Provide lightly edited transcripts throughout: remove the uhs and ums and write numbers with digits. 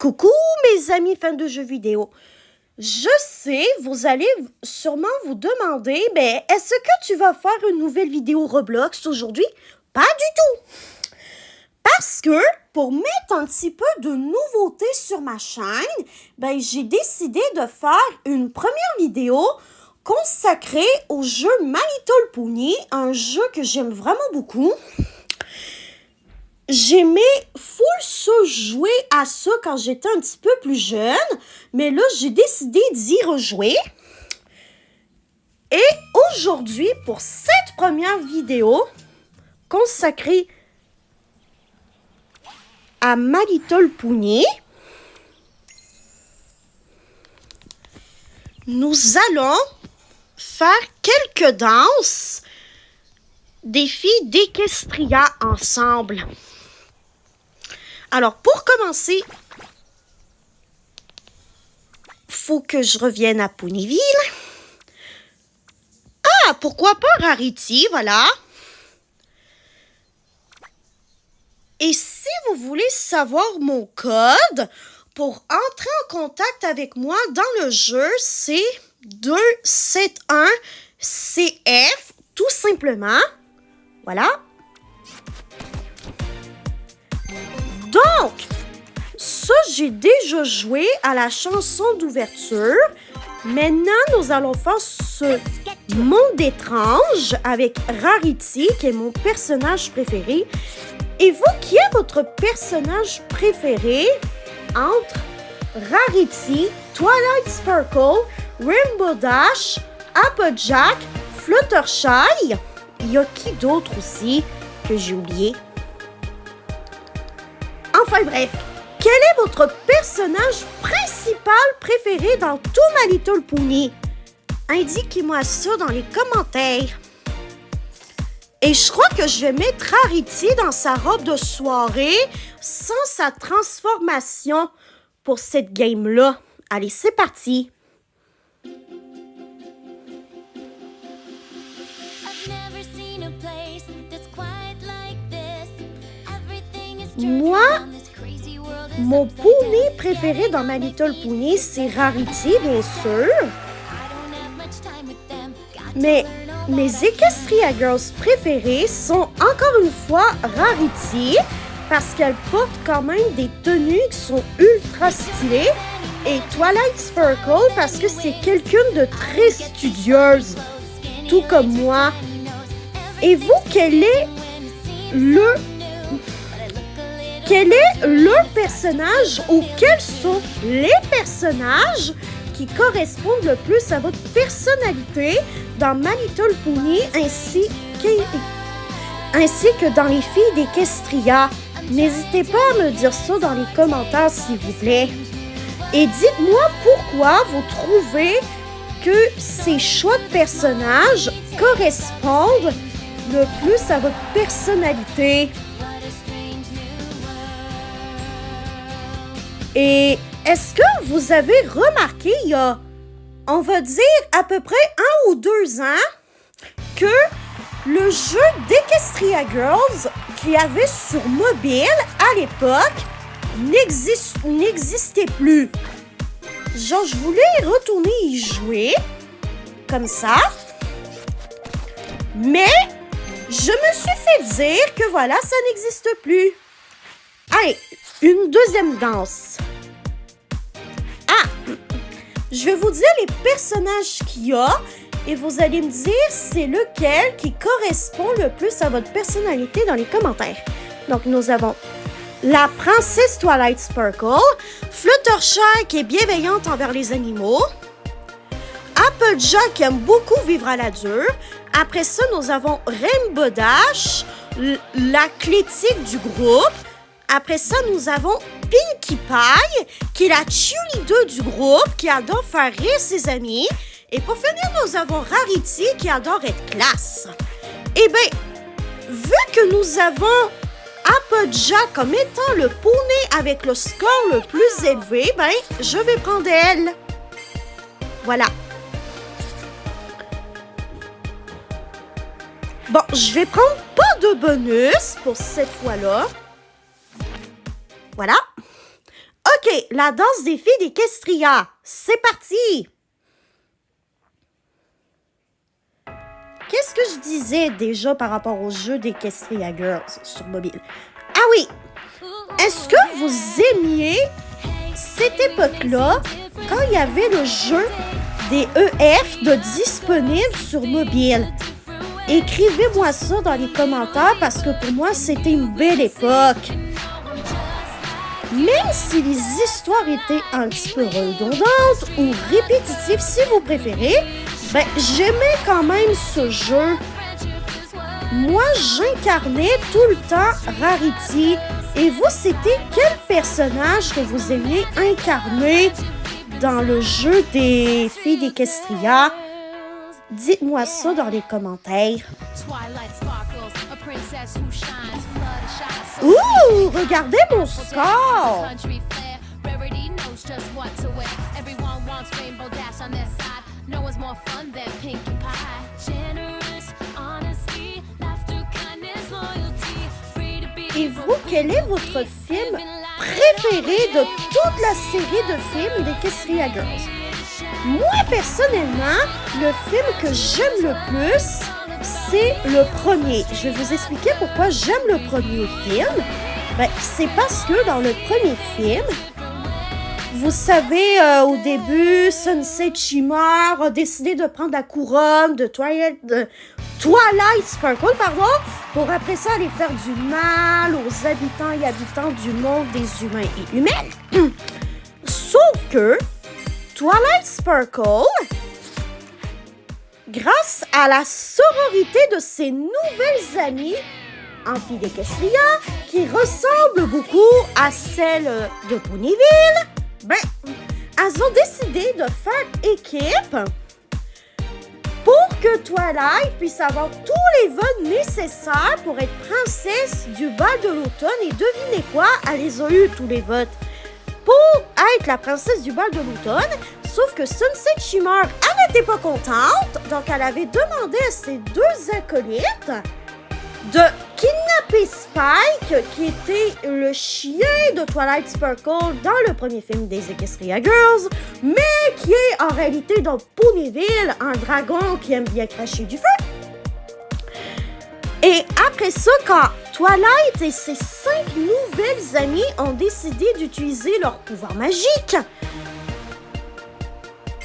Coucou mes amis fans de jeux vidéo. Je sais, vous allez sûrement vous demander, mais est-ce que tu vas faire une nouvelle vidéo Roblox aujourd'hui? Pas du tout! Parce que pour mettre un petit peu de nouveauté sur ma chaîne, j'ai décidé de faire une première vidéo consacrée au jeu My Little Pony, un jeu que j'aime vraiment beaucoup. J'aimais full ça jouer à ça quand j'étais un petit peu plus jeune, mais là, j'ai décidé d'y rejouer. Et aujourd'hui, pour cette première vidéo consacrée à My Little Pony, nous allons faire quelques danses des filles d'Equestria ensemble. Alors, pour commencer, faut que je revienne à Ponyville. Ah, pourquoi pas Rarity, voilà. Et si vous voulez savoir mon code pour entrer en contact avec moi dans le jeu, c'est 271CF, tout simplement. Voilà. Donc, ça, j'ai déjà joué à la chanson d'ouverture. Maintenant, nous allons faire ce monde étrange avec Rarity, qui est mon personnage préféré. Et vous, qui est votre personnage préféré entre Rarity, Twilight Sparkle, Rainbow Dash, Applejack, Fluttershy? Il y a qui d'autre aussi que j'ai oublié? Enfin bref, quel est votre personnage principal préféré dans tout My Little Pony? Indiquez-moi ça dans les commentaires. Et je crois que je vais mettre Rarity dans sa robe de soirée sans sa transformation pour cette game-là. Allez, c'est parti! Moi, mon pony préféré dans My Little Pony, c'est Rarity, bien sûr. Mais mes Equestria Girls préférées sont encore une fois Rarity, parce qu'elle porte quand même des tenues qui sont ultra stylées, et Twilight Sparkle parce que c'est quelqu'un de très studieuse, tout comme moi. Et vous, quel est le personnage ou quels sont les personnages qui correspondent le plus à votre personnalité dans My Little Pony ainsi que dans les filles d'Equestria? N'hésitez pas à me dire ça dans les commentaires, s'il vous plaît. Et dites-moi pourquoi vous trouvez que ces choix de personnages correspondent le plus à votre personnalité. Et est-ce que vous avez remarqué, il y a, on va dire, à peu près 1 ou 2 ans, que le jeu d'Equestria Girls qu'il y avait sur mobile à l'époque n'existait plus. Genre, je voulais retourner y jouer, comme ça, mais je me suis fait dire que voilà, ça n'existe plus. Allez, une deuxième danse. Ah, je vais vous dire les personnages qu'il y a et vous allez me dire c'est lequel qui correspond le plus à votre personnalité dans les commentaires. Donc, nous avons la princesse Twilight Sparkle, Fluttershy qui est bienveillante envers les animaux, Applejack qui aime beaucoup vivre à la dure. Après ça, nous avons Rainbow Dash, l'athlétique du groupe. Après ça, nous avons Pinkie Pie, qui est la cheerleader du groupe, qui adore faire rire ses amis. Et pour finir, nous avons Rarity, qui adore être classe. Eh bien, vu que nous avons Applejack comme étant le poney avec le score le plus élevé, je vais prendre elle. Voilà. Bon, je vais prendre pas de bonus pour cette fois-là. Voilà. OK, la danse des filles d'Equestria. C'est parti! Qu'est-ce que je disais déjà par rapport au jeu d'Equestria Girls sur mobile? Ah oui! Est-ce que vous aimiez cette époque-là quand il y avait le jeu des EF de disponible sur mobile? Écrivez-moi ça dans les commentaires parce que pour moi, c'était une belle époque. Même si les histoires étaient un petit peu redondantes ou répétitives si vous préférez, ben j'aimais quand même ce jeu. Moi, j'incarnais tout le temps Rarity. Et vous, c'était quel personnage que vous aimiez incarner dans le jeu des filles d'Equestria? Dites-moi ça dans les commentaires. Ouh, regardez mon score! Et vous, quel est votre film préféré de toute la série de films d'Equestria Girls? Moi, personnellement, le film que j'aime le plus, c'est le premier. Je vais vous expliquer pourquoi j'aime le premier film. Ben, c'est parce que dans le premier film, vous savez, au début, Sunset Shimmer a décidé de prendre la couronne de Twilight Sparkle, pour après ça aller faire du mal aux habitants et habitantes du monde des humains et humaines. Sauf que Twilight Sparkle, grâce à la sororité de ses nouvelles amies en filles d'Equestria, qui ressemblent beaucoup à celles de Ponyville, ben, elles ont décidé de faire équipe pour que Twilight puisse avoir tous les votes nécessaires pour être princesse du bal de l'automne. Et devinez quoi? Elle les a eu tous les votes pour être la princesse du bal de l'automne. Sauf que Sunset Shimmer, elle n'était pas contente. Donc, elle avait demandé à ses deux acolytes de kidnapper Spike, qui était le chien de Twilight Sparkle dans le premier film des Equestria Girls, mais qui est en réalité dans Ponyville, un dragon qui aime bien cracher du feu. Et après ça, quand Twilight et ses 5 nouvelles amies ont décidé d'utiliser leur pouvoir magique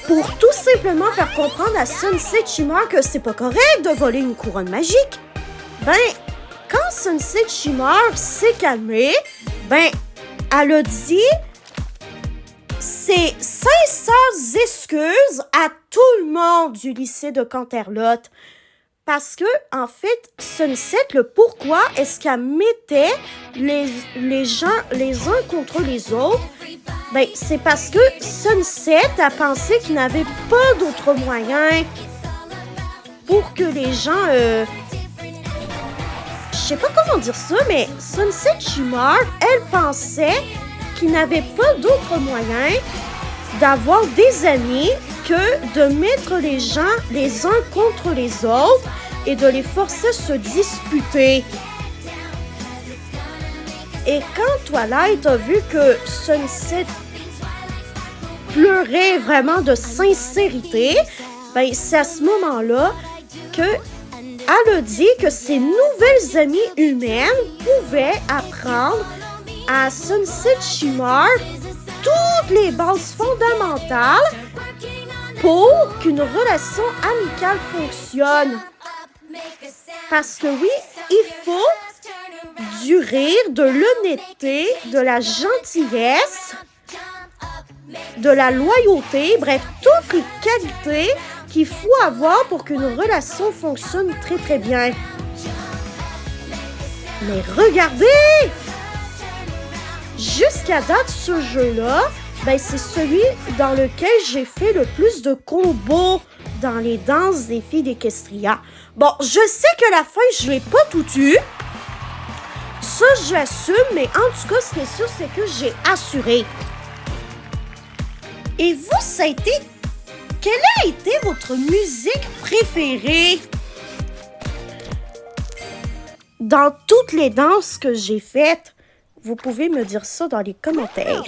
pour tout simplement faire comprendre à Sunset Shimmer que c'est pas correct de voler une couronne magique, ben, quand Sunset Shimmer s'est calmée, ben, elle a dit ses sincères excuses à tout le monde du lycée de Canterlot. Parce que, en fait, Sunset, le pourquoi est-ce qu'elle mettait les gens les uns contre les autres, ben, c'est parce que Sunset a pensé qu'il n'avait pas d'autre moyen pour que les gens... je sais pas comment dire ça, mais Sunset Shimmer, elle pensait qu'il n'avait pas d'autre moyen d'avoir des amis que de mettre les gens les uns contre les autres et de les forcer à se disputer. Et quand Twilight a vu que Sunset pleurait vraiment de sincérité, ben c'est à ce moment-là que elle a dit que ses nouvelles amies humaines pouvaient apprendre à Sunset Shimmer toutes les bases fondamentales pour qu'une relation amicale fonctionne. Parce que oui, il faut du rire, de l'honnêteté, de la gentillesse, de la loyauté, bref, toutes les qualités qu'il faut avoir pour qu'une relation fonctionne très très bien. Mais regardez! Jusqu'à date, ce jeu-là, ben c'est celui dans lequel j'ai fait le plus de combos dans les danses des filles d'Equestria. Bon, je sais que la fin, je l'ai pas tout eu. Ça, j'assume, mais en tout cas, ce qui est sûr, c'est que j'ai assuré. Et vous, ça a été... Quelle a été votre musique préférée? Dans toutes les danses que j'ai faites, vous pouvez me dire ça dans les commentaires.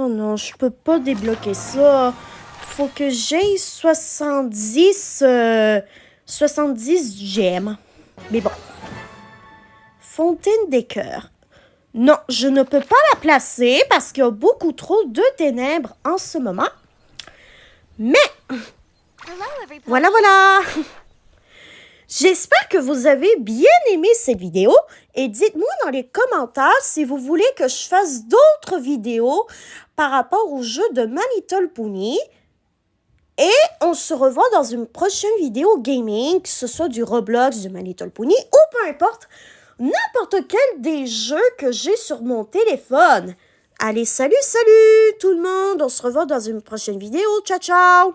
Oh non, je peux pas débloquer ça. Faut que j'aie 70 gemmes. Mais bon. Fontaine des cœurs. Non, je ne peux pas la placer parce qu'il y a beaucoup trop de ténèbres en ce moment. Mais, voilà. J'espère que vous avez bien aimé cette vidéo et dites-moi dans les commentaires si vous voulez que je fasse d'autres vidéos par rapport au jeu de My Little Pony. Et on se revoit dans une prochaine vidéo gaming, que ce soit du Roblox, du My Little Pony ou peu importe, n'importe quel des jeux que j'ai sur mon téléphone. Allez, salut tout le monde, on se revoit dans une prochaine vidéo, ciao!